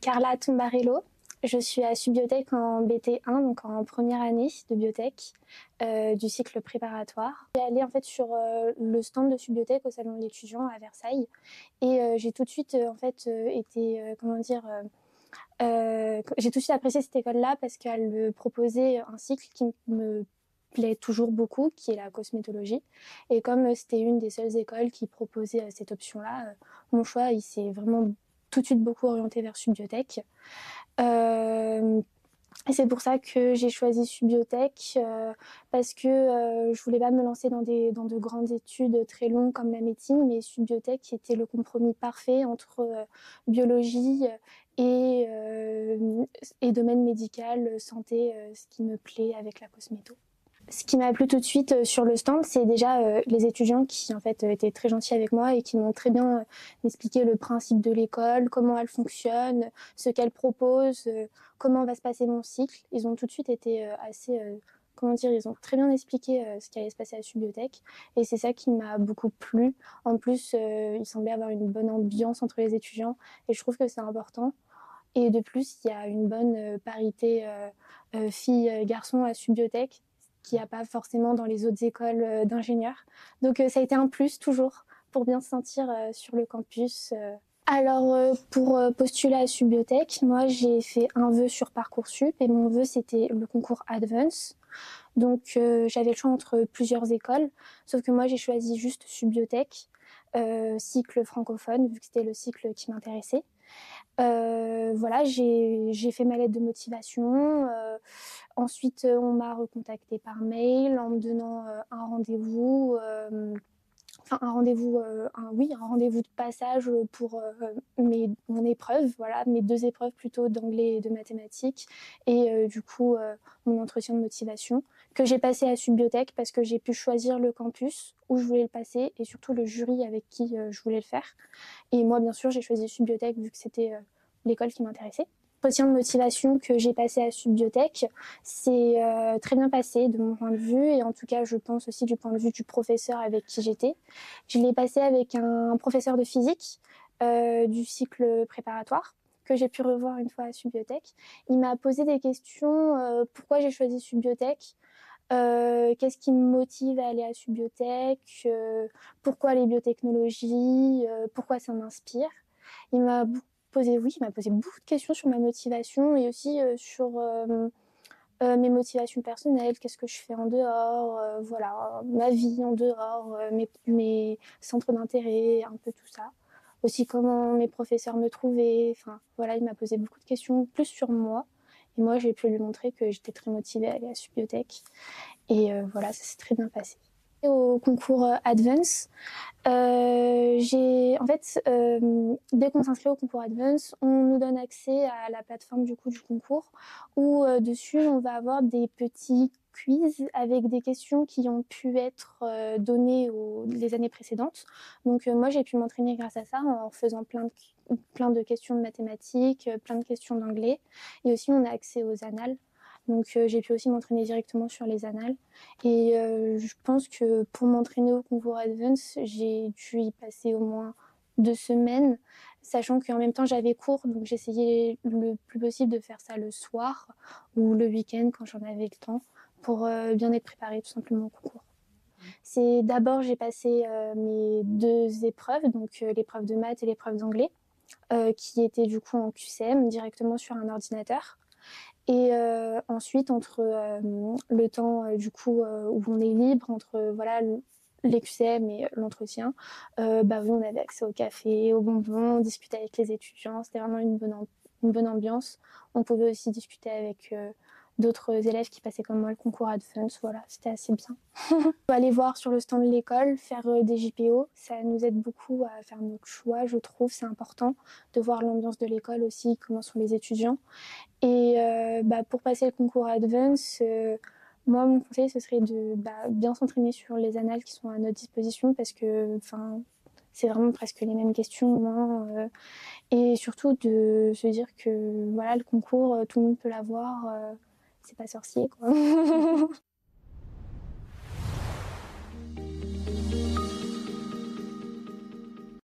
Carla Tombarello. Je suis à Subbiotech en BT1, donc en première année de biotech du cycle préparatoire. Je suis allée en fait sur le stand de Subbiotech au salon de l'étudiant à Versailles et j'ai tout de suite j'ai tout de suite apprécié cette école-là parce qu'elle me proposait un cycle qui me plaît toujours beaucoup, qui est la cosmétologie. Et comme c'était une des seules écoles qui proposait cette option-là, mon choix il s'est vraiment tout de suite beaucoup orienté vers Subbiotech. Et c'est pour ça que j'ai choisi Subbiotech parce que je voulais pas me lancer dans de grandes études très longues comme la médecine, mais Subbiotech était le compromis parfait entre biologie et domaine médical, santé, ce qui me plaît avec la cosméto. Ce qui m'a plu tout de suite sur le stand, c'est déjà les étudiants qui en fait étaient très gentils avec moi et qui m'ont très bien expliqué le principe de l'école, comment elle fonctionne, ce qu'elle propose, comment va se passer mon cycle. Ils ont tout de suite été ils ont très bien expliqué ce qui allait se passer à Subbiotech et c'est ça qui m'a beaucoup plu. En plus, il semblait avoir une bonne ambiance entre les étudiants et je trouve que c'est important. Et de plus, il y a une bonne parité filles-garçons à Subbiotech qu'il n'y a pas forcément dans les autres écoles d'ingénieurs. Donc ça a été un plus toujours pour bien se sentir sur le campus. Alors pour postuler à Subbiotech, moi j'ai fait un vœu sur Parcoursup et mon vœu c'était le concours Advance. Donc j'avais le choix entre plusieurs écoles, sauf que moi j'ai choisi juste Subbiotech, cycle francophone vu que c'était le cycle qui m'intéressait. Voilà, j'ai fait ma lettre de motivation. Ensuite, on m'a recontacté par mail en me donnant un rendez-vous. Un rendez-vous de passage pour mon épreuve, voilà, mes deux épreuves plutôt d'anglais et de mathématiques, et mon entretien de motivation que j'ai passé à Subbiotech parce que j'ai pu choisir le campus où je voulais le passer et surtout le jury avec qui je voulais le faire. Et moi, bien sûr, j'ai choisi Subbiotech vu que c'était l'école qui m'intéressait. L'entretien de motivation que j'ai passé à Subbiotech, c'est très bien passé de mon point de vue et en tout cas, je pense aussi du point de vue du professeur avec qui j'étais. Je l'ai passé avec un professeur de physique du cycle préparatoire que j'ai pu revoir une fois à Subbiotech. Il m'a posé des questions, pourquoi j'ai choisi Subbiotech, qu'est-ce qui me motive à aller à Subbiotech, pourquoi les biotechnologies, pourquoi ça m'inspire. Il m'a il m'a posé beaucoup de questions sur ma motivation et aussi sur mes motivations personnelles, qu'est-ce que je fais en dehors, voilà, ma vie en dehors, mes centres d'intérêt, un peu tout ça. Aussi comment mes professeurs me trouvaient, enfin voilà, il m'a posé beaucoup de questions plus sur moi. Et moi, j'ai pu lui montrer que j'étais très motivée à aller à Subbiotech. Et voilà, ça s'est très bien passé. Au concours Advance, dès qu'on s'inscrit au concours Advance, on nous donne accès à la plateforme du concours où dessus on va avoir des petits quiz avec des questions qui ont pu être données les années précédentes. Donc moi j'ai pu m'entraîner grâce à ça en faisant plein de questions de mathématiques, plein de questions d'anglais et aussi on a accès aux annales. Donc j'ai pu aussi m'entraîner directement sur les annales. Et je pense que pour m'entraîner au concours Advance, j'ai dû y passer au moins 2 semaines, sachant qu'en même temps j'avais cours, donc j'essayais le plus possible de faire ça le soir ou le week-end quand j'en avais le temps pour bien être préparée tout simplement au concours. C'est d'abord j'ai passé mes deux épreuves, donc l'épreuve de maths et l'épreuve d'anglais, qui étaient du coup en QCM directement sur un ordinateur. Et ensuite, entre le temps où on est libre, entre les QCM et l'entretien, oui, on avait accès au café, aux bonbons, on discutait avec les étudiants, c'était vraiment une bonne ambiance. On pouvait aussi discuter avec d'autres élèves qui passaient comme moi le concours Advance, voilà, c'était assez bien. On peut aller voir sur le stand de l'école, faire des JPO, ça nous aide beaucoup à faire notre choix, je trouve, c'est important de voir l'ambiance de l'école aussi, comment sont les étudiants. Et pour passer le concours Advance, moi, mon conseil, ce serait de bien s'entraîner sur les annales qui sont à notre disposition parce que c'est vraiment presque les mêmes questions. Et surtout de se dire que voilà, le concours, tout le monde peut l'avoir, c'est pas sorcier, quoi.